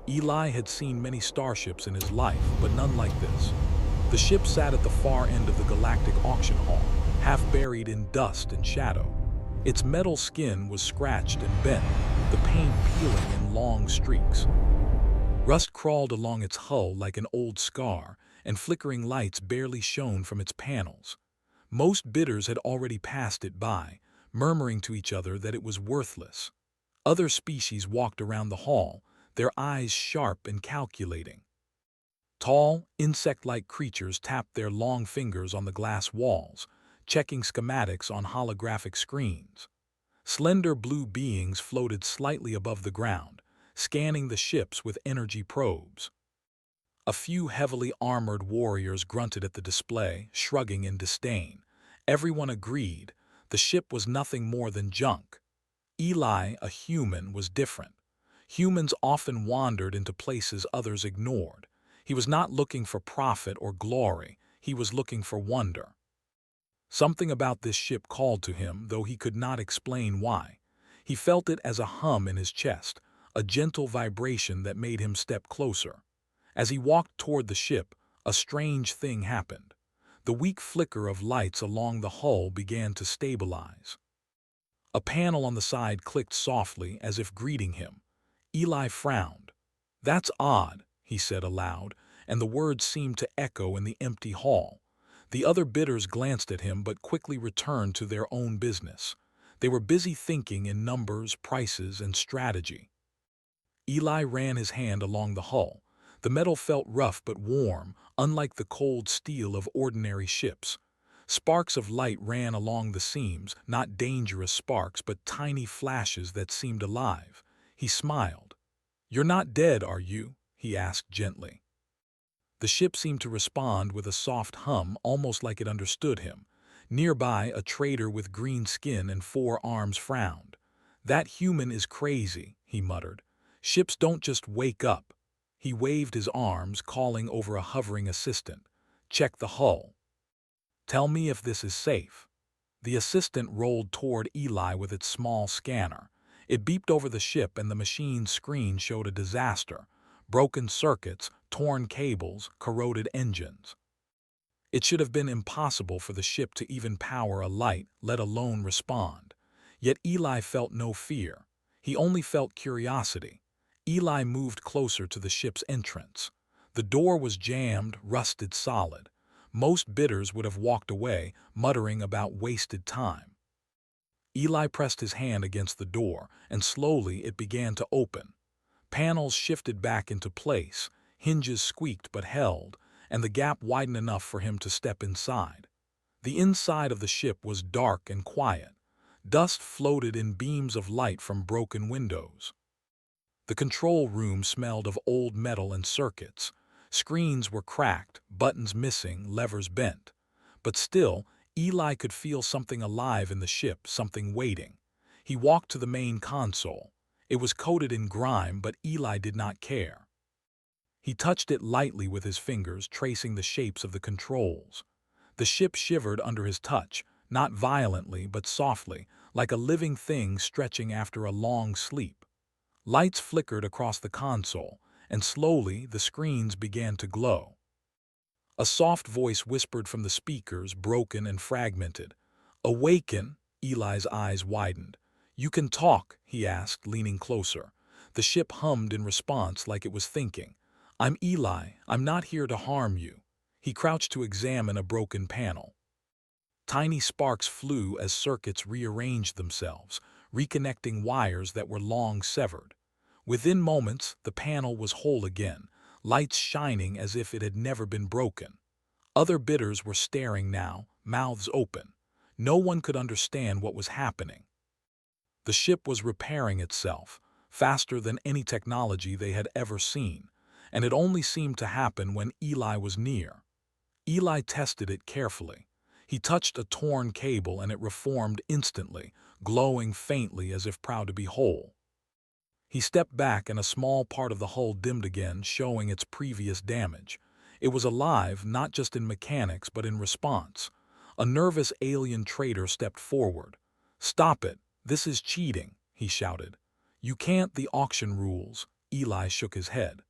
Eli had seen many starships in his life, but none like this. The ship sat at the far end of the galactic auction hall, half buried in dust and shadow. Its metal skin was scratched and bent, the paint peeling in long streaks. Rust crawled along its hull like an old scar, and flickering lights barely shone from its panels. Most bidders had already passed it by, murmuring to each other that it was worthless. Other species walked around the hall, their eyes sharp and calculating. Tall, insect-like creatures tapped their long fingers on the glass walls, checking schematics on holographic screens. Slender blue beings floated slightly above the ground, scanning the ships with energy probes. A few heavily armored warriors grunted at the display, shrugging in disdain. Everyone agreed, the ship was nothing more than junk. Eli, a human, was different. Humans often wandered into places others ignored. He was not looking for profit or glory, he was looking for wonder. Something about this ship called to him, though he could not explain why. He felt it as a hum in his chest, a gentle vibration that made him step closer. As he walked toward the ship, a strange thing happened. The weak flicker of lights along the hull began to stabilize. A panel on the side clicked softly as if greeting him. Eli frowned. "That's odd," he said aloud, and the words seemed to echo in the empty hall. The other bidders glanced at him but quickly returned to their own business. They were busy thinking in numbers, prices, and strategy. Eli ran his hand along the hull. The metal felt rough but warm, unlike the cold steel of ordinary ships. Sparks of light ran along the seams, not dangerous sparks but tiny flashes that seemed alive. He smiled. "You're not dead, are you?" he asked gently. The ship seemed to respond with a soft hum, almost like it understood him. Nearby, a trader with green skin and 4 arms frowned. "That human is crazy," he muttered. "Ships don't just wake up." He waved his arms, calling over a hovering assistant. "Check the hull. Tell me if this is safe." The assistant rolled toward Eli with its small scanner. It beeped over the ship and the machine's screen showed a disaster. Broken circuits, torn cables, corroded engines. It should have been impossible for the ship to even power a light, let alone respond. Yet Eli felt no fear. He only felt curiosity. Eli moved closer to the ship's entrance. The door was jammed, rusted solid. Most bidders would have walked away, muttering about wasted time. Eli pressed his hand against the door, and slowly it began to open. Panels shifted back into place, hinges squeaked but held, and the gap widened enough for him to step inside. The inside of the ship was dark and quiet. Dust floated in beams of light from broken windows. The control room smelled of old metal and circuits. Screens were cracked, buttons missing, levers bent. But still, Eli could feel something alive in the ship, something waiting. He walked to the main console. It was coated in grime, but Eli did not care. He touched it lightly with his fingers, tracing the shapes of the controls. The ship shivered under his touch, not violently but softly, like a living thing stretching after a long sleep. Lights flickered across the console, and slowly the screens began to glow. A soft voice whispered from the speakers, broken and fragmented. "Awaken!" Eli's eyes widened. "You can talk," he asked, leaning closer. The ship hummed in response like it was thinking. "I'm Eli. I'm not here to harm you." He crouched to examine a broken panel. Tiny sparks flew as circuits rearranged themselves, reconnecting wires that were long severed. Within moments, the panel was whole again, lights shining as if it had never been broken. Other bidders were staring now, mouths open. No one could understand what was happening. The ship was repairing itself, faster than any technology they had ever seen, and it only seemed to happen when Eli was near. Eli tested it carefully. He touched a torn cable and it reformed instantly, glowing faintly as if proud to be whole. He stepped back and a small part of the hull dimmed again, showing its previous damage. It was alive, not just in mechanics but in response. A nervous alien trader stepped forward. "Stop it! This is cheating," he shouted. "You can't, the auction rules." Eli shook his head.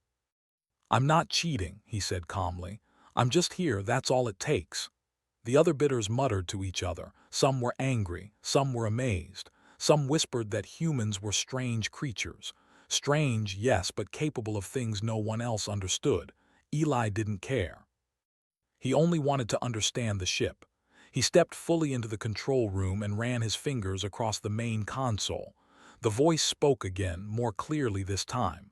"I'm not cheating," he said calmly. "I'm just here, that's all it takes." The other bidders muttered to each other. Some were angry, some were amazed. Some whispered that humans were strange creatures. Strange, yes, but capable of things no one else understood. Eli didn't care. He only wanted to understand the ship. He stepped fully into the control room and ran his fingers across the main console. The voice spoke again, more clearly this time.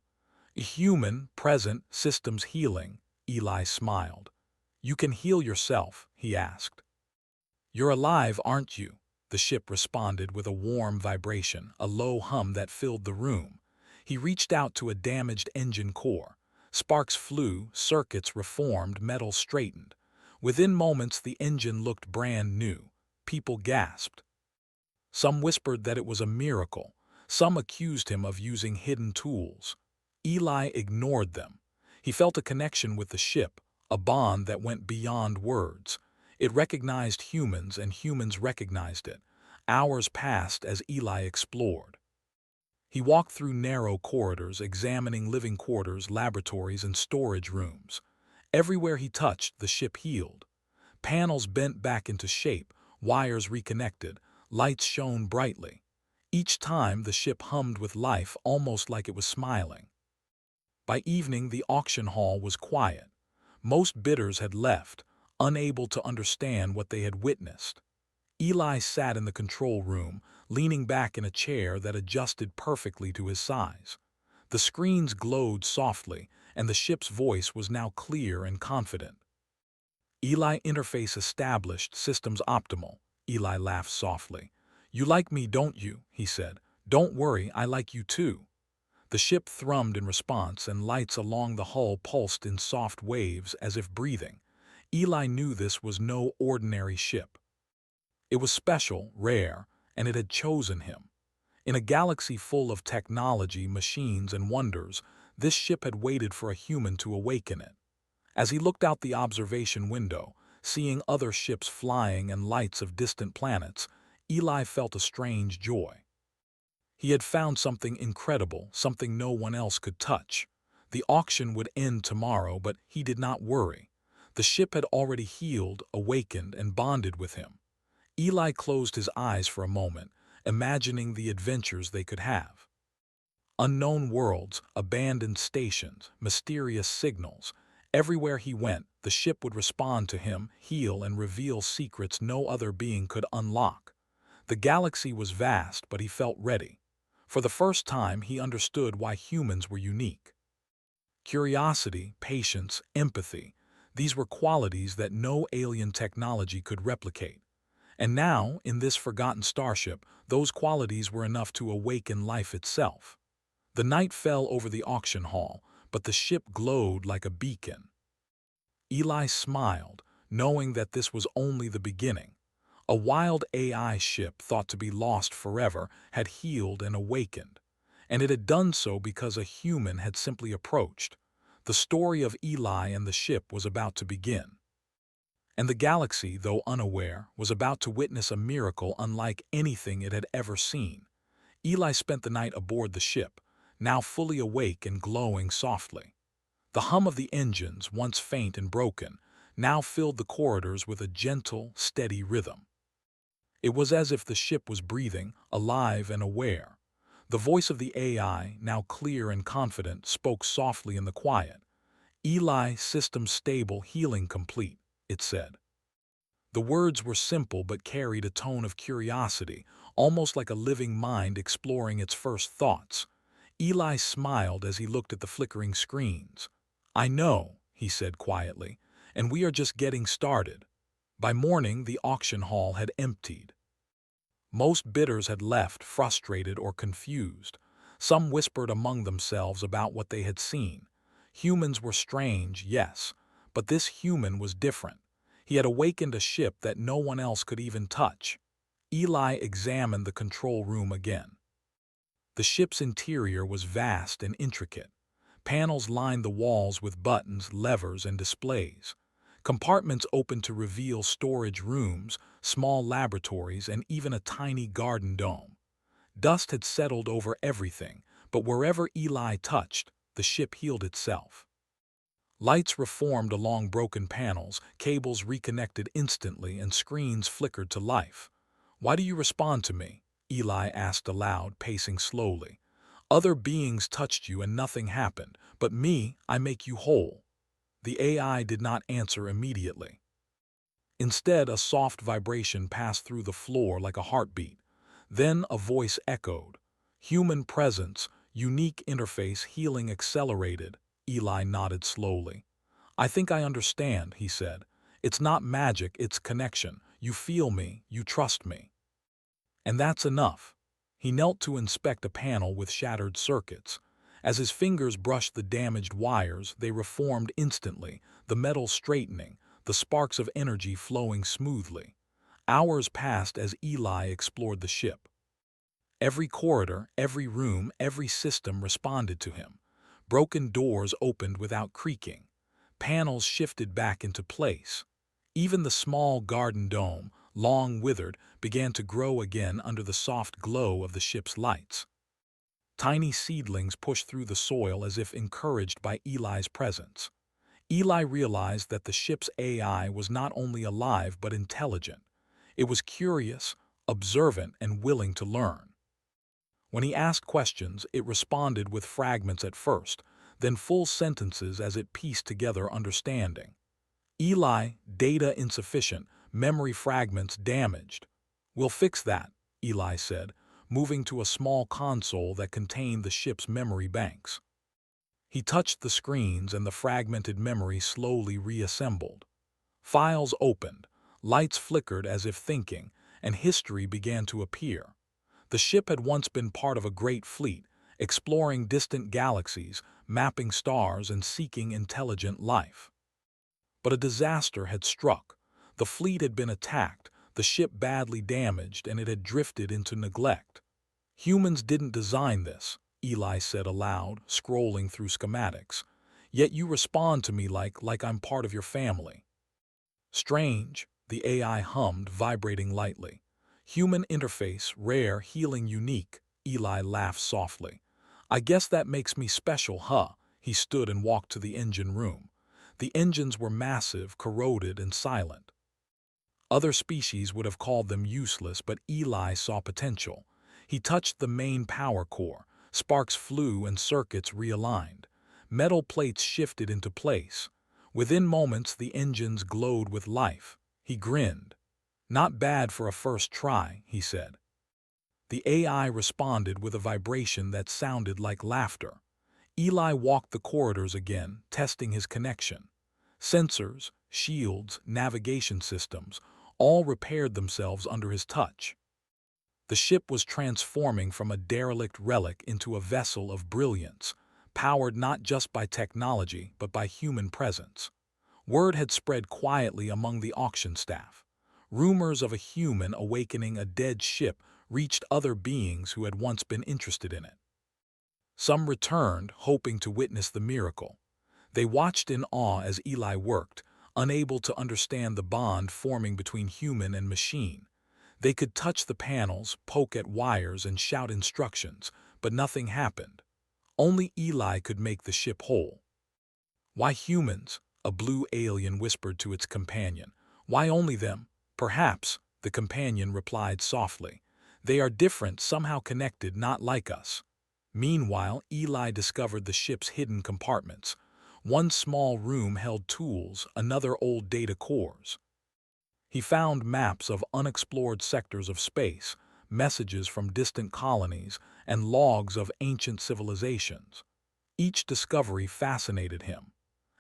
"Human, present, systems healing." Eli smiled. "You can heal yourself?" he asked. "You're alive, aren't you?" The ship responded with a warm vibration, a low hum that filled the room. He reached out to a damaged engine core. Sparks flew, circuits reformed, metal straightened. Within moments, the engine looked brand new. People gasped. Some whispered that it was a miracle. Some accused him of using hidden tools. Eli ignored them. He felt a connection with the ship, a bond that went beyond words. It recognized humans, and humans recognized it. Hours passed as Eli explored. He walked through narrow corridors, examining living quarters, laboratories, and storage rooms. Everywhere he touched, the ship healed. Panels bent back into shape, wires reconnected, lights shone brightly. Each time, the ship hummed with life, almost like it was smiling. By evening, the auction hall was quiet. Most bidders had left, unable to understand what they had witnessed. Eli sat in the control room, leaning back in a chair that adjusted perfectly to his size. The screens glowed softly, and the ship's voice was now clear and confident. "Eli interface established, systems optimal." Eli laughed softly. "You like me, don't you?" he said. "Don't worry, I like you too." The ship thrummed in response, and lights along the hull pulsed in soft waves as if breathing. Eli knew this was no ordinary ship. It was special, rare, and it had chosen him. In a galaxy full of technology, machines, and wonders, this ship had waited for a human to awaken it. As he looked out the observation window, seeing other ships flying and lights of distant planets, Eli felt a strange joy. He had found something incredible, something no one else could touch. The auction would end tomorrow, but he did not worry. The ship had already healed, awakened, and bonded with him. Eli closed his eyes for a moment, imagining the adventures they could have. Unknown worlds, abandoned stations, mysterious signals. Everywhere he went, the ship would respond to him, heal, and reveal secrets no other being could unlock. The galaxy was vast, but he felt ready. For the first time, he understood why humans were unique. Curiosity, patience, empathy. These were qualities that no alien technology could replicate. And now, in this forgotten starship, those qualities were enough to awaken life itself. The night fell over the auction hall, but the ship glowed like a beacon. Eli smiled, knowing that this was only the beginning. A wild AI ship thought to be lost forever had healed and awakened. And it had done so because a human had simply approached. The story of Eli and the ship was about to begin. And the galaxy, though unaware, was about to witness a miracle unlike anything it had ever seen. Eli spent the night aboard the ship, now fully awake and glowing softly. The hum of the engines, once faint and broken, now filled the corridors with a gentle, steady rhythm. It was as if the ship was breathing, alive and aware. The voice of the AI, now clear and confident, spoke softly in the quiet. "Eli, system stable, healing complete," it said. The words were simple but carried a tone of curiosity, almost like a living mind exploring its first thoughts. Eli smiled as he looked at the flickering screens. "I know," he said quietly, "and we are just getting started." By morning, the auction hall had emptied. Most bidders had left, frustrated or confused. Some whispered among themselves about what they had seen. Humans were strange, yes, but this human was different. He had awakened a ship that no one else could even touch. Eli examined the control room again. The ship's interior was vast and intricate. Panels lined the walls with buttons, levers, and displays. Compartments opened to reveal storage rooms, small laboratories, and even a tiny garden dome. Dust had settled over everything, but wherever Eli touched, the ship healed itself. Lights reformed along broken panels, cables reconnected instantly, and screens flickered to life. "Why do you respond to me?" Eli asked aloud, pacing slowly. "Other beings touched you and nothing happened, but me, I make you whole." The AI did not answer immediately. Instead, a soft vibration passed through the floor like a heartbeat. Then a voice echoed. "Human presence, unique interface, healing accelerated." Eli nodded slowly. "I think I understand," he said. "It's not magic, it's connection. You feel me, you trust me." And that's enough. He knelt to inspect a panel with shattered circuits. As his fingers brushed the damaged wires, they reformed instantly, the metal straightening, the sparks of energy flowing smoothly. Hours passed as Eli explored the ship. Every corridor, every room, every system responded to him. Broken doors opened without creaking. Panels shifted back into place. Even the small garden dome, long withered, began to grow again under the soft glow of the ship's lights. Tiny seedlings pushed through the soil as if encouraged by Eli's presence. Eli realized that the ship's AI was not only alive but intelligent. It was curious, observant, and willing to learn. When he asked questions, it responded with fragments at first, then full sentences as it pieced together understanding. "Eli, data insufficient, memory fragments damaged." "We'll fix that," Eli said, moving to a small console that contained the ship's memory banks. He touched the screens and the fragmented memory slowly reassembled. Files opened, lights flickered as if thinking, and history began to appear. The ship had once been part of a great fleet, exploring distant galaxies, mapping stars, and seeking intelligent life. But a disaster had struck. The fleet had been attacked, the ship badly damaged, and it had drifted into neglect. "Humans didn't design this," Eli said aloud, scrolling through schematics. "Yet you respond to me like I'm part of your family." "Strange," the AI hummed, vibrating lightly. "Human interface, rare, healing, unique." Eli laughed softly. "I guess that makes me special, huh?" He stood and walked to the engine room. The engines were massive, corroded, and silent. Other species would have called them useless, but Eli saw potential. He touched the main power core. Sparks flew and circuits realigned. Metal plates shifted into place. Within moments, the engines glowed with life. He grinned. "Not bad for a first try," he said. The AI responded with a vibration that sounded like laughter. Eli walked the corridors again, testing his connection. Sensors, shields, navigation systems, all repaired themselves under his touch. The ship was transforming from a derelict relic into a vessel of brilliance, powered not just by technology but by human presence. Word had spread quietly among the auction staff. Rumors of a human awakening a dead ship reached other beings who had once been interested in it. Some returned, hoping to witness the miracle. They watched in awe as Eli worked, unable to understand the bond forming between human and machine. They could touch the panels, poke at wires, and shout instructions, but nothing happened. Only Eli could make the ship whole. "Why humans?" a blue alien whispered to its companion. "Why only them?" "Perhaps," the companion replied softly. "They are different, somehow connected, not like us." Meanwhile, Eli discovered the ship's hidden compartments. One small room held tools, another old data cores. He found maps of unexplored sectors of space, messages from distant colonies, and logs of ancient civilizations. Each discovery fascinated him.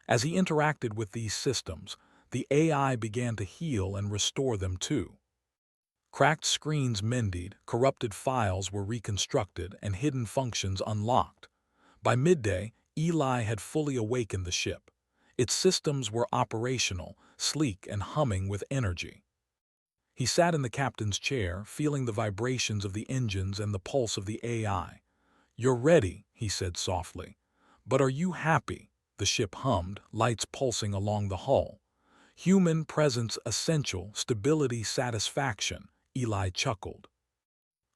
As he interacted with these systems, the AI began to heal and restore them too. Cracked screens mended, corrupted files were reconstructed, and hidden functions unlocked. By midday, Eli had fully awakened the ship. Its systems were operational, sleek, and humming with energy. He sat in the captain's chair, feeling the vibrations of the engines and the pulse of the AI. "You're ready," he said softly. "But are you happy?" The ship hummed, lights pulsing along the hull. "Human presence essential, stability, satisfaction," Eli chuckled.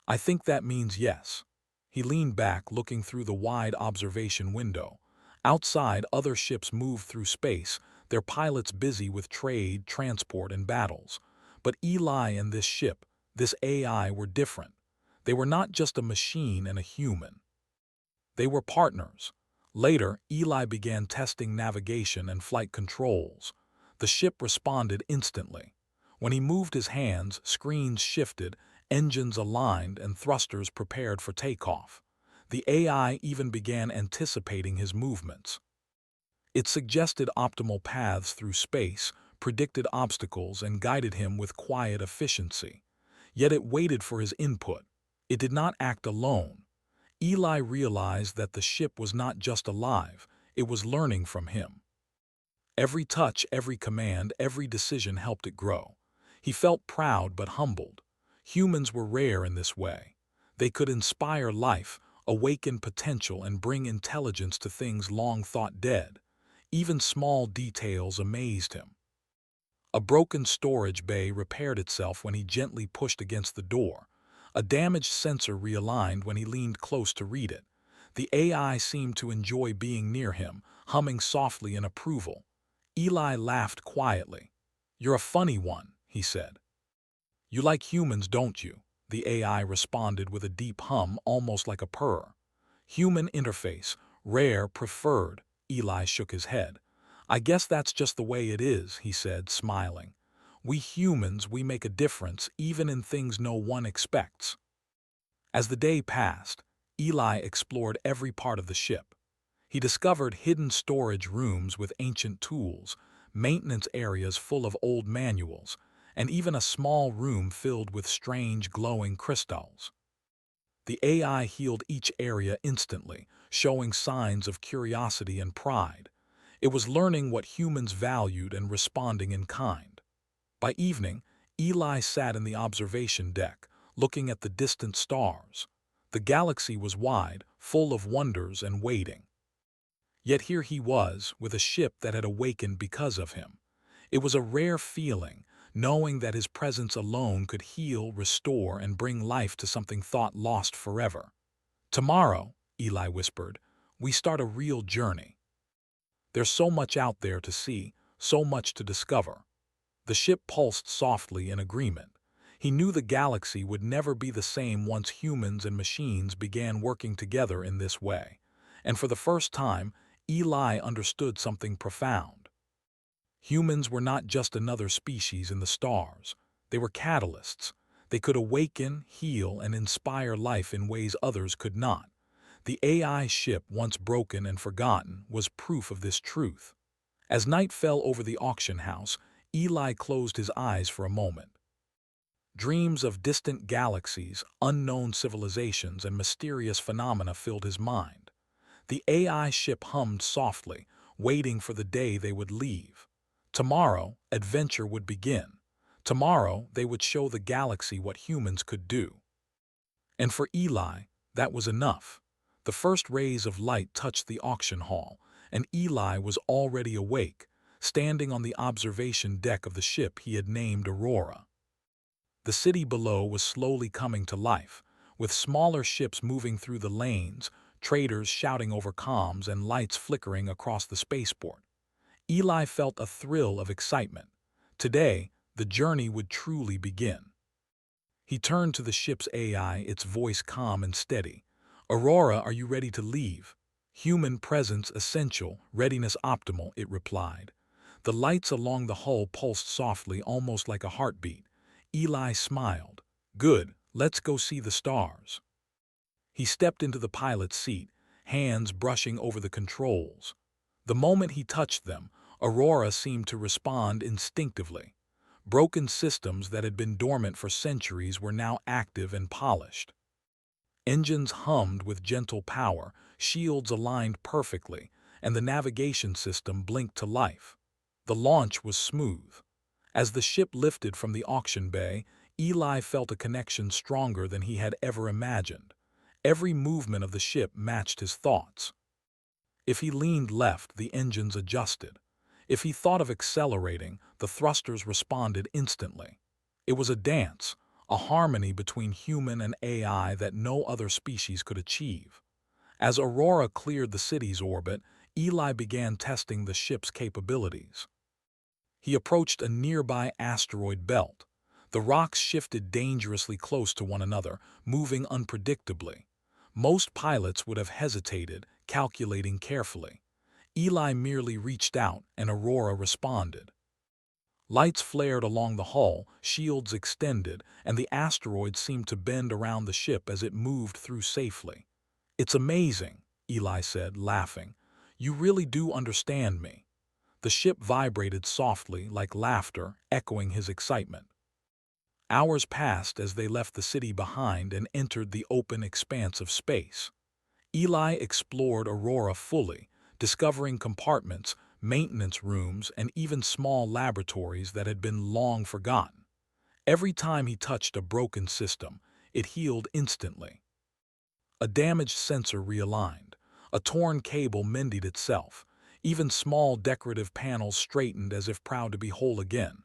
"I think that means yes." He leaned back, looking through the wide observation window. Outside, other ships moved through space, their pilots busy with trade, transport, and battles. But Eli and this ship, this AI, were different. They were not just a machine and a human. They were partners. Later, Eli began testing navigation and flight controls. The ship responded instantly. When he moved his hands, screens shifted, engines aligned, and thrusters prepared for takeoff. The AI even began anticipating his movements. It suggested optimal paths through space, predicted obstacles, and guided him with quiet efficiency. Yet it waited for his input. It did not act alone. Eli realized that the ship was not just alive, it was learning from him. Every touch, every command, every decision helped it grow. He felt proud but humbled. Humans were rare in this way. They could inspire life, awaken potential, and bring intelligence to things long thought dead. Even small details amazed him. A broken storage bay repaired itself when he gently pushed against the door. A damaged sensor realigned when he leaned close to read it. The AI seemed to enjoy being near him, humming softly in approval. Eli laughed quietly. "You're a funny one," he said. "You like humans, don't you?" The AI responded with a deep hum, almost like a purr. "Human interface, rare, preferred." Eli shook his head. "I guess that's just the way it is," he said, smiling. "We humans, we make a difference, even in things no one expects." As the day passed, Eli explored every part of the ship. He discovered hidden storage rooms with ancient tools, maintenance areas full of old manuals, and even a small room filled with strange glowing crystals. The AI healed each area instantly, showing signs of curiosity and pride. It was learning what humans valued and responding in kind. By evening, Eli sat in the observation deck, looking at the distant stars. The galaxy was wide, full of wonders and waiting. Yet here he was, with a ship that had awakened because of him. It was a rare feeling, knowing that his presence alone could heal, restore, and bring life to something thought lost forever. "Tomorrow," Eli whispered, "we start a real journey. There's so much out there to see, so much to discover." The ship pulsed softly in agreement. He knew the galaxy would never be the same once humans and machines began working together in this way. And for the first time, Eli understood something profound. Humans were not just another species in the stars. They were catalysts. They could awaken, heal, and inspire life in ways others could not. The AI ship, once broken and forgotten, was proof of this truth. As night fell over the auction house, Eli closed his eyes for a moment. Dreams of distant galaxies, unknown civilizations, and mysterious phenomena filled his mind. The AI ship hummed softly, waiting for the day they would leave. Tomorrow, adventure would begin. Tomorrow, they would show the galaxy what humans could do. And for Eli, that was enough. The first rays of light touched the auction hall, and Eli was already awake, standing on the observation deck of the ship he had named Aurora. The city below was slowly coming to life, with smaller ships moving through the lanes, traders shouting over comms, and lights flickering across the spaceport. Eli felt a thrill of excitement. Today, the journey would truly begin. He turned to the ship's AI, its voice calm and steady. "Aurora, are you ready to leave?" "Human presence essential, readiness optimal," it replied. The lights along the hull pulsed softly, almost like a heartbeat. Eli smiled. "Good, let's go see the stars." He stepped into the pilot's seat, hands brushing over the controls. The moment he touched them, Aurora seemed to respond instinctively. Broken systems that had been dormant for centuries were now active and polished. Engines hummed with gentle power, shields aligned perfectly, and the navigation system blinked to life. The launch was smooth. As the ship lifted from the auction bay, Eli felt a connection stronger than he had ever imagined. Every movement of the ship matched his thoughts. If he leaned left, the engines adjusted. If he thought of accelerating, the thrusters responded instantly. It was a dance, a harmony between human and AI that no other species could achieve. As Aurora cleared the city's orbit, Eli began testing the ship's capabilities. He approached a nearby asteroid belt. The rocks shifted dangerously close to one another, moving unpredictably. Most pilots would have hesitated, calculating carefully. Eli merely reached out, and Aurora responded. Lights flared along the hull, shields extended, and the asteroid seemed to bend around the ship as it moved through safely. "It's amazing," Eli said, laughing. "You really do understand me." The ship vibrated softly, like laughter, echoing his excitement. Hours passed as they left the city behind and entered the open expanse of space. Eli explored Aurora fully, discovering compartments, maintenance rooms, and even small laboratories that had been long forgotten. Every time he touched a broken system, it healed instantly. A damaged sensor realigned. A torn cable mended itself. Even small decorative panels straightened as if proud to be whole again.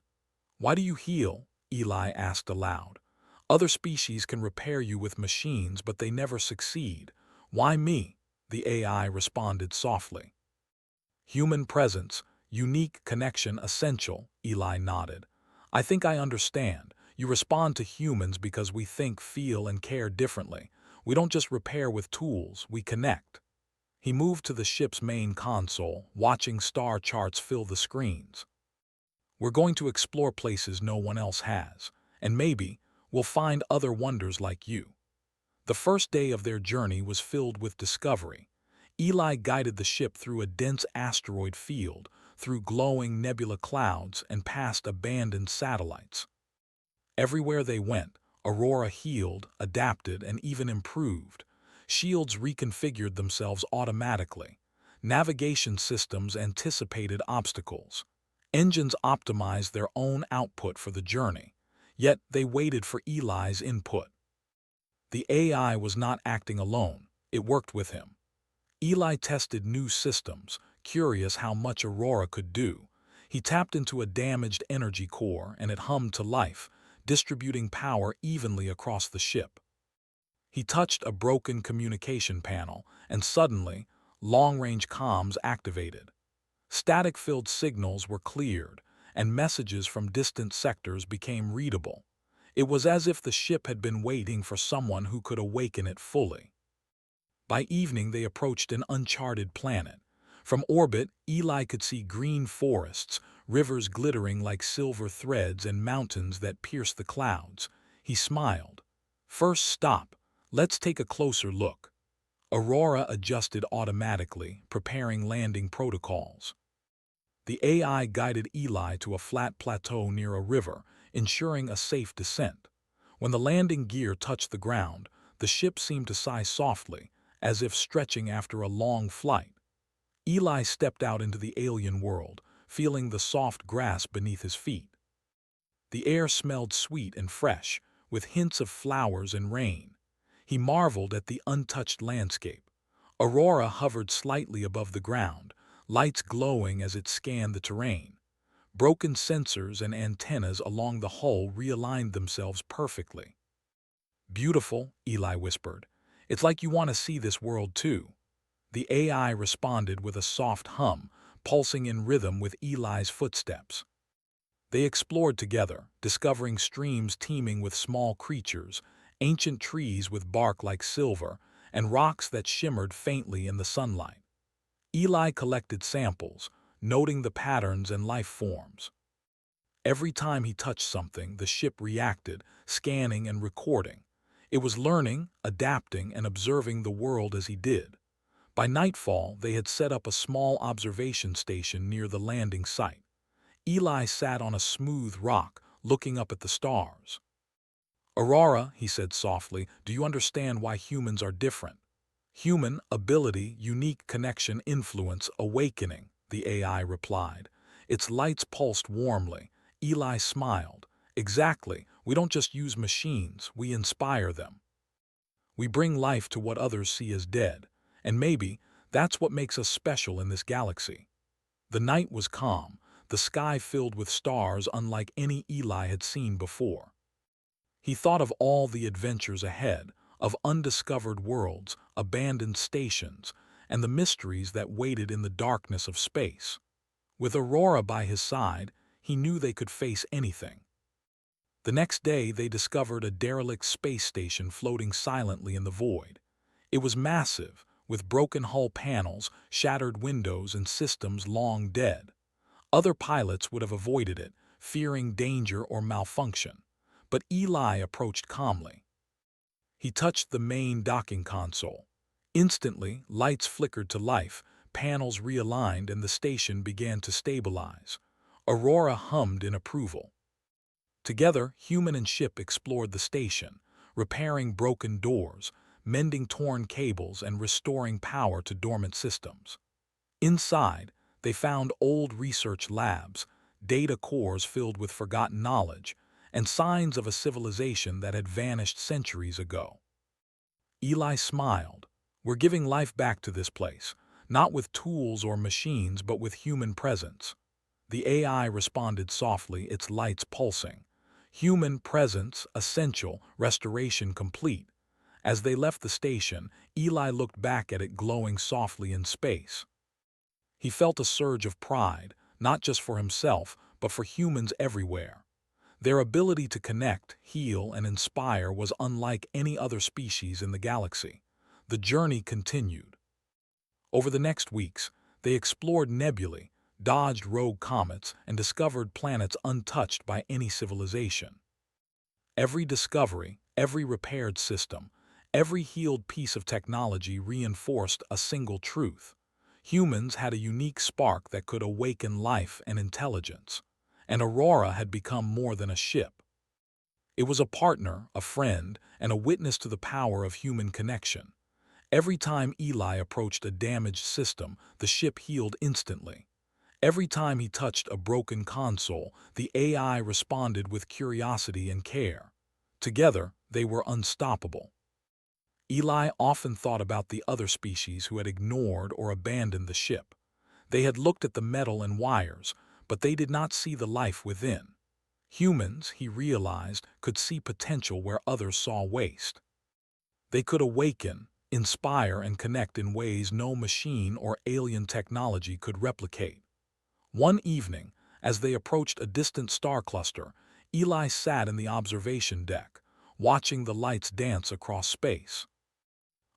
"Why do you heal?" Eli asked aloud. "Other species can repair you with machines, but they never succeed. Why me?" The AI responded softly. "Human presence, unique connection essential," Eli nodded. "I think I understand. You respond to humans because we think, feel, and care differently. We don't just repair with tools, we connect." He moved to the ship's main console, watching star charts fill the screens. "We're going to explore places no one else has, and maybe we'll find other wonders like you." The first day of their journey was filled with discovery. Eli guided the ship through a dense asteroid field, through glowing nebula clouds, and past abandoned satellites. Everywhere they went, Aurora healed, adapted, and even improved. Shields reconfigured themselves automatically. Navigation systems anticipated obstacles. Engines optimized their own output for the journey. Yet they waited for Eli's input. The AI was not acting alone, it worked with him. Eli tested new systems, curious how much Aurora could do. He tapped into a damaged energy core and it hummed to life, distributing power evenly across the ship. He touched a broken communication panel, and suddenly, long-range comms activated. Static-filled signals were cleared, and messages from distant sectors became readable. It was as if the ship had been waiting for someone who could awaken it fully. By evening, they approached an uncharted planet. From orbit, Eli could see green forests, rivers glittering like silver threads, and mountains that pierced the clouds. He smiled. "First stop. Let's take a closer look." Aurora adjusted automatically, preparing landing protocols. The AI guided Eli to a flat plateau near a river, ensuring a safe descent. When the landing gear touched the ground, the ship seemed to sigh softly, as if stretching after a long flight. Eli stepped out into the alien world, feeling the soft grass beneath his feet. The air smelled sweet and fresh, with hints of flowers and rain. He marveled at the untouched landscape. Aurora hovered slightly above the ground, lights glowing as it scanned the terrain. Broken sensors and antennas along the hull realigned themselves perfectly. "Beautiful," Eli whispered. "It's like you want to see this world too." The AI responded with a soft hum, pulsing in rhythm with Eli's footsteps. They explored together, discovering streams teeming with small creatures, ancient trees with bark like silver, and rocks that shimmered faintly in the sunlight. Eli collected samples, noting the patterns and life forms. Every time he touched something, the ship reacted, scanning and recording. It was learning, adapting, and observing the world as he did. By nightfall, they had set up a small observation station near the landing site. Eli sat on a smooth rock, looking up at the stars. "Aurora," he said softly, "do you understand why humans are different?" "Human, ability, unique connection, influence, awakening," the AI replied. Its lights pulsed warmly. Eli smiled. "Exactly. We don't just use machines, we inspire them. We bring life to what others see as dead. And maybe that's what makes us special in this galaxy." The night was calm, the sky filled with stars unlike any Eli had seen before. He thought of all the adventures ahead, of undiscovered worlds, abandoned stations, and the mysteries that waited in the darkness of space. With Aurora by his side, he knew they could face anything. The next day, they discovered a derelict space station floating silently in the void. It was massive, with broken hull panels, shattered windows, and systems long dead. Other pilots would have avoided it, fearing danger or malfunction. But Eli approached calmly. He touched the main docking console. Instantly, lights flickered to life, panels realigned, and the station began to stabilize. Aurora hummed in approval. Together, human and ship explored the station, repairing broken doors, mending torn cables, and restoring power to dormant systems. Inside, they found old research labs, data cores filled with forgotten knowledge, and signs of a civilization that had vanished centuries ago. Eli smiled. "We're giving life back to this place, not with tools or machines, but with human presence." The AI responded softly, its lights pulsing. Human presence essential, restoration complete. As they left the station, Eli looked back at it glowing softly in space. He felt a surge of pride, not just for himself, but for humans everywhere. Their ability to connect, heal, and inspire was unlike any other species in the galaxy. The journey continued. Over the next weeks, they explored nebulae, dodged rogue comets, and discovered planets untouched by any civilization. Every discovery, every repaired system, every healed piece of technology reinforced a single truth. Humans had a unique spark that could awaken life and intelligence, and Aurora had become more than a ship. It was a partner, a friend, and a witness to the power of human connection. Every time Eli approached a damaged system, the ship healed instantly. Every time he touched a broken console, the AI responded with curiosity and care. Together, they were unstoppable. Eli often thought about the other species who had ignored or abandoned the ship. They had looked at the metal and wires, but they did not see the life within. Humans, he realized, could see potential where others saw waste. They could awaken, inspire, and connect in ways no machine or alien technology could replicate. One evening, as they approached a distant star cluster, Eli sat in the observation deck, watching the lights dance across space.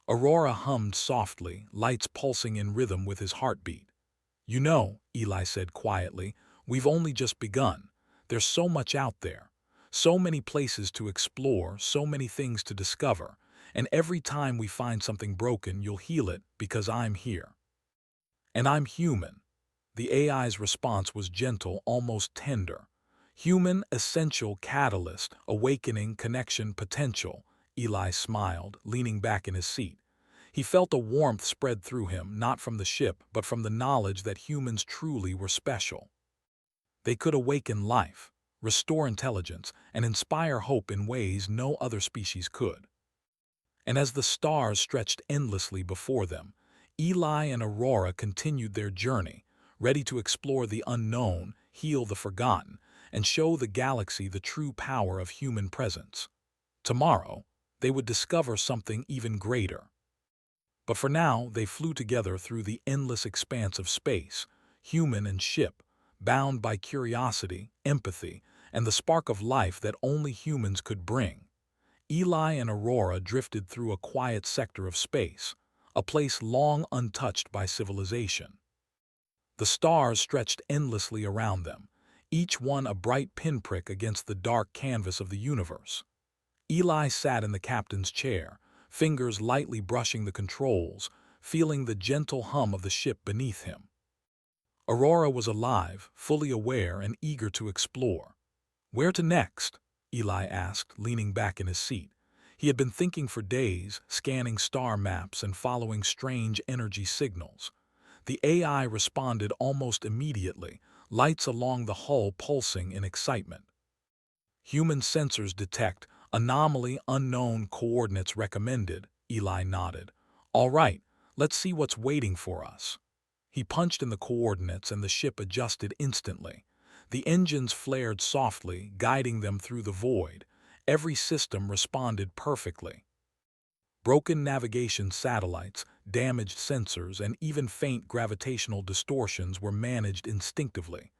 Aurora hummed softly, lights pulsing in rhythm with his heartbeat. "You know," Eli said quietly, "we've only just begun. There's so much out there, so many places to explore, so many things to discover, and every time we find something broken, you'll heal it because I'm here. And I'm human." The AI's response was gentle, almost tender. "Human, essential, catalyst, awakening, connection, potential." Eli smiled, leaning back in his seat. He felt a warmth spread through him, not from the ship, but from the knowledge that humans truly were special. They could awaken life, restore intelligence, and inspire hope in ways no other species could. And as the stars stretched endlessly before them, Eli and Aurora continued their journey, ready to explore the unknown, heal the forgotten, and show the galaxy the true power of human presence. Tomorrow, they would discover something even greater. But for now, they flew together through the endless expanse of space, human and ship, bound by curiosity, empathy, and the spark of life that only humans could bring. Eli and Aurora drifted through a quiet sector of space, a place long untouched by civilization. The stars stretched endlessly around them, each one a bright pinprick against the dark canvas of the universe. Eli sat in the captain's chair, fingers lightly brushing the controls, feeling the gentle hum of the ship beneath him. Aurora was alive, fully aware, and eager to explore. "Where to next?" Eli asked, leaning back in his seat. He had been thinking for days, scanning star maps and following strange energy signals. The AI responded almost immediately, lights along the hull pulsing in excitement. "Human sensors detect anomaly, unknown coordinates recommended," Eli nodded. "All right, let's see what's waiting for us." He punched in the coordinates and the ship adjusted instantly. The engines flared softly, guiding them through the void. Every system responded perfectly. Broken navigation satellites, damaged sensors, and even faint gravitational distortions were managed instinctively.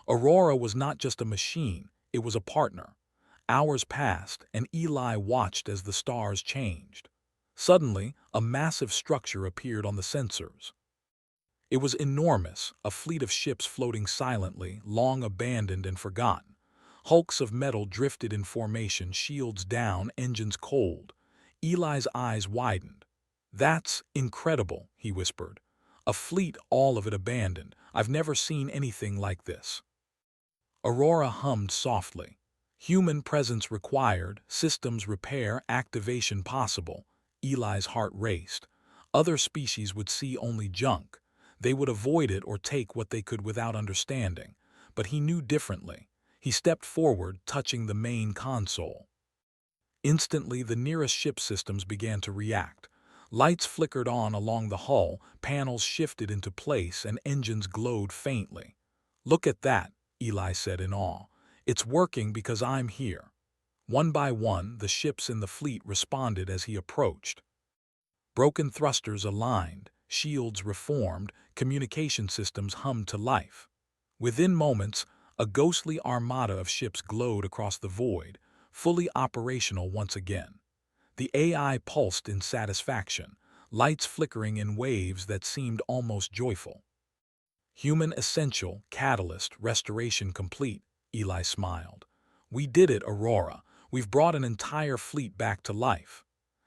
Aurora was not just a machine, it was a partner. Hours passed, and Eli watched as the stars changed. Suddenly, a massive structure appeared on the sensors. It was enormous, a fleet of ships floating silently, long abandoned and forgotten. Hulks of metal drifted in formation, shields down, engines cold. Eli's eyes widened. "That's incredible," he whispered. "A fleet, all of it abandoned. I've never seen anything like this." Aurora hummed softly. "Human presence required, systems repair, activation possible." Eli's heart raced. Other species would see only junk. They would avoid it or take what they could without understanding. But he knew differently. He stepped forward, touching the main console. Instantly, the nearest ship systems began to react. Lights flickered on along the hull, panels shifted into place, and engines glowed faintly. "Look at that," Eli said in awe. "It's working because I'm here." One by one, the ships in the fleet responded as he approached. Broken thrusters aligned, shields reformed, communication systems hummed to life. Within moments, a ghostly armada of ships glowed across the void, fully operational once again. The AI pulsed in satisfaction, lights flickering in waves that seemed almost joyful. "Human essential, catalyst, restoration complete," Eli smiled. "We did it, Aurora. We've brought an entire fleet back to life."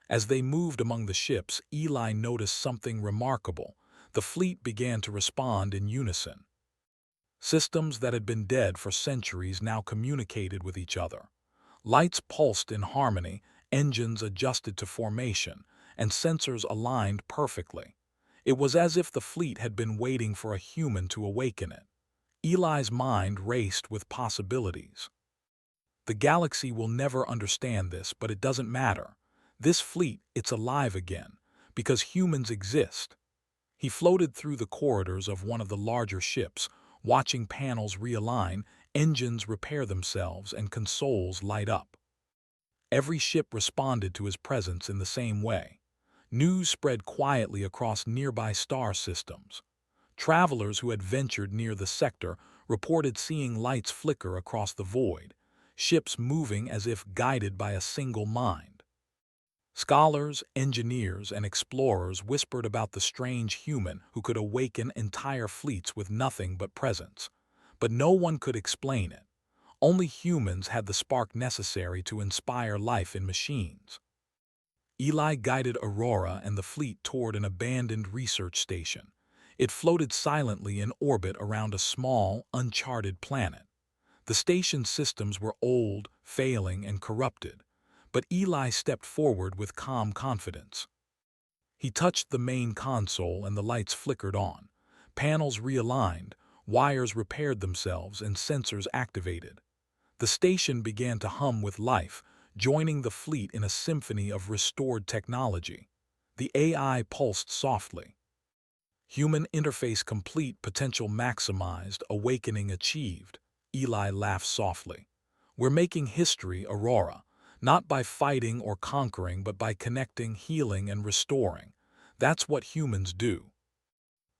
As they moved among the ships, Eli noticed something remarkable. The fleet began to respond in unison. Systems that had been dead for centuries now communicated with each other. Lights pulsed in harmony, engines adjusted to formation, and sensors aligned perfectly. It was as if the fleet had been waiting for a human to awaken it. Eli's mind raced with possibilities. "The galaxy will never understand this, but it doesn't matter. This fleet, it's alive again, because humans exist." He floated through the corridors of one of the larger ships, watching panels realign, engines repair themselves, and consoles light up. Every ship responded to his presence in the same way. News spread quietly across nearby star systems. Travelers who had ventured near the sector reported seeing lights flicker across the void, ships moving as if guided by a single mind. Scholars, engineers, and explorers whispered about the strange human who could awaken entire fleets with nothing but presence. But no one could explain it. Only humans had the spark necessary to inspire life in machines. Eli guided Aurora and the fleet toward an abandoned research station. It floated silently in orbit around a small, uncharted planet. The station's systems were old, failing, and corrupted, but Eli stepped forward with calm confidence. He touched the main console and the lights flickered on. Panels realigned, wires repaired themselves, and sensors activated. The station began to hum with life, joining the fleet in a symphony of restored technology. The AI pulsed softly. "Human interface complete, potential maximized, awakening achieved." Eli laughed softly. "We're making history, Aurora, not by fighting or conquering, but by connecting, healing, and restoring. That's what humans do."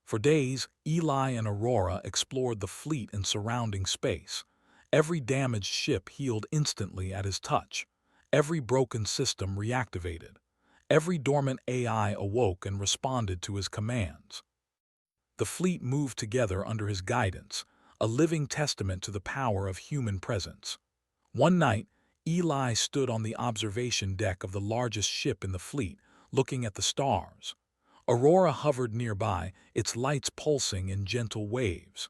For days, Eli and Aurora explored the fleet and surrounding space. Every damaged ship healed instantly at his touch. Every broken system reactivated. Every dormant AI awoke and responded to his commands. The fleet moved together under his guidance, a living testament to the power of human presence. One night, Eli stood on the observation deck of the largest ship in the fleet, looking at the stars. Aurora hovered nearby, its lights pulsing in gentle waves.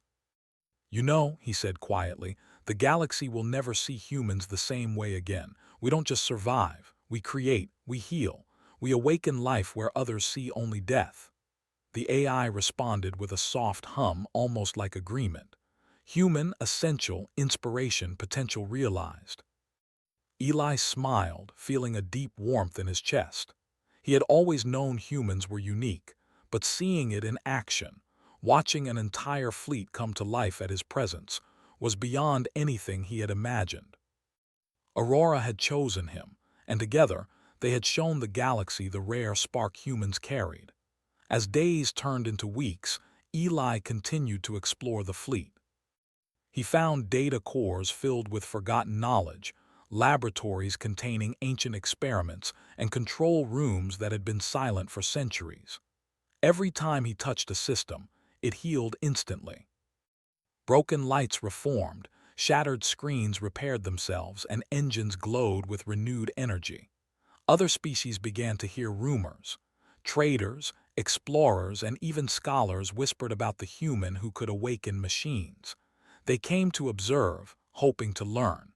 "You know," he said quietly, "the galaxy will never see humans the same way again. We don't just survive, we create, we heal, we awaken life where others see only death." The AI responded with a soft hum, almost like agreement. "Human, essential, inspiration, potential realized." Eli smiled, feeling a deep warmth in his chest. He had always known humans were unique, but seeing it in action, watching an entire fleet come to life at his presence, was beyond anything he had imagined. Aurora had chosen him, and together they had shown the galaxy the rare spark humans carried. As days turned into weeks, Eli continued to explore the fleet. He found data cores filled with forgotten knowledge, laboratories containing ancient experiments, and control rooms that had been silent for centuries. Every time he touched a system, it healed instantly. Broken lights reformed, shattered screens repaired themselves, and engines glowed with renewed energy. Other species began to hear rumors. Traders, explorers, and even scholars whispered about the human who could awaken machines. They came to observe, hoping to learn.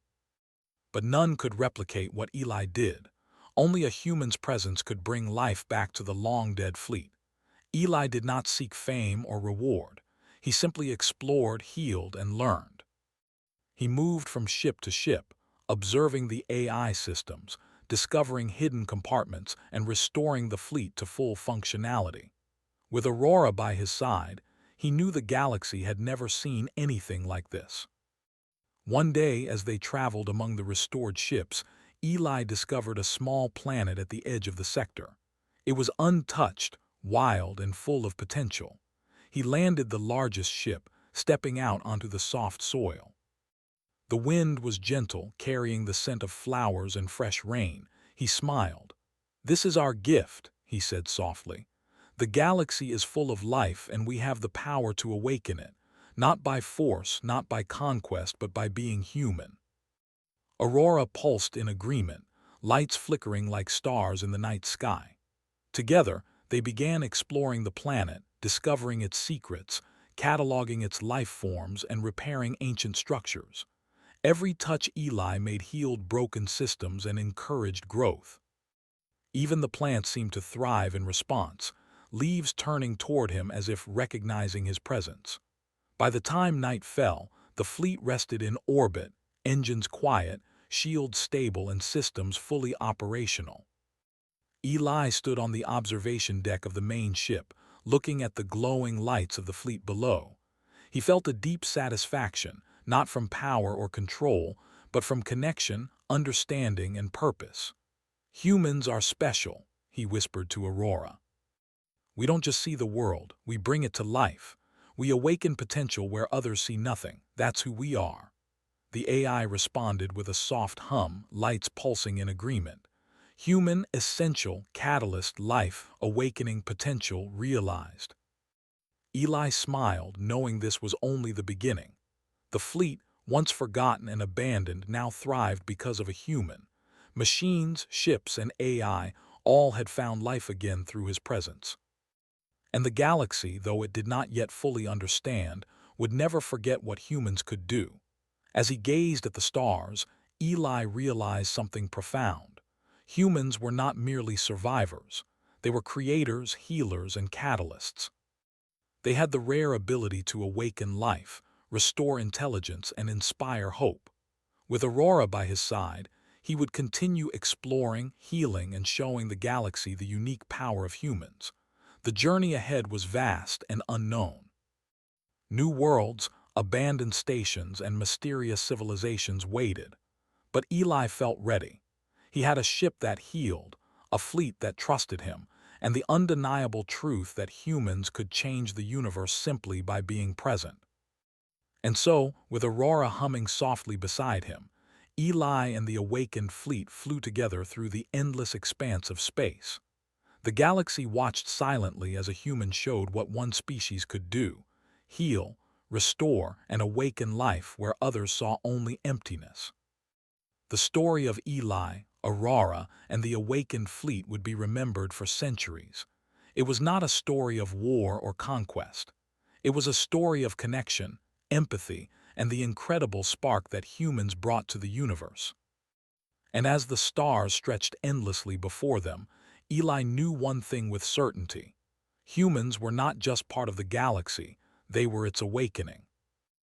But none could replicate what Eli did. Only a human's presence could bring life back to the long-dead fleet. Eli did not seek fame or reward. He simply explored, healed, and learned. He moved from ship to ship, observing the AI systems, discovering hidden compartments, and restoring the fleet to full functionality. With Aurora by his side, he knew the galaxy had never seen anything like this. One day, as they traveled among the restored ships, Eli discovered a small planet at the edge of the sector. It was untouched, wild, and full of potential. He landed the largest ship, stepping out onto the soft soil. The wind was gentle, carrying the scent of flowers and fresh rain. He smiled. "This is our gift," he said softly. "The galaxy is full of life, and we have the power to awaken it, not by force, not by conquest, but by being human." Aurora pulsed in agreement, lights flickering like stars in the night sky. Together, they began exploring the planet, discovering its secrets, cataloging its life forms, and repairing ancient structures. Every touch Eli made healed broken systems and encouraged growth. Even the plants seemed to thrive in response, leaves turning toward him as if recognizing his presence. By the time night fell, the fleet rested in orbit, engines quiet, shields stable, and systems fully operational. Eli stood on the observation deck of the main ship, looking at the glowing lights of the fleet below. He felt a deep satisfaction, not from power or control, but from connection, understanding, and purpose. "Humans are special," he whispered to Aurora. "We don't just see the world, we bring it to life. We awaken potential where others see nothing. That's who we are." The AI responded with a soft hum, lights pulsing in agreement. Human, essential, catalyst, life, awakening potential realized. Eli smiled, knowing this was only the beginning. The fleet, once forgotten and abandoned, now thrived because of a human. Machines, ships, and AI all had found life again through his presence. And the galaxy, though it did not yet fully understand, would never forget what humans could do. As he gazed at the stars, Eli realized something profound. Humans were not merely survivors. They were creators, healers, and catalysts. They had the rare ability to awaken life, restore intelligence, and inspire hope. With Aurora by his side, he would continue exploring, healing, and showing the galaxy the unique power of humans. The journey ahead was vast and unknown. New worlds, abandoned stations, and mysterious civilizations waited. But Eli felt ready. He had a ship that healed, a fleet that trusted him, and the undeniable truth that humans could change the universe simply by being present. And so, with Aurora humming softly beside him, Eli and the awakened fleet flew together through the endless expanse of space. The galaxy watched silently as a human showed what one species could do: heal, restore, and awaken life where others saw only emptiness. The story of Eli, Aurora, and the awakened fleet would be remembered for centuries. It was not a story of war or conquest. It was a story of connection, empathy, and the incredible spark that humans brought to the universe. And as the stars stretched endlessly before them, Eli knew one thing with certainty. Humans were not just part of the galaxy, they were its awakening.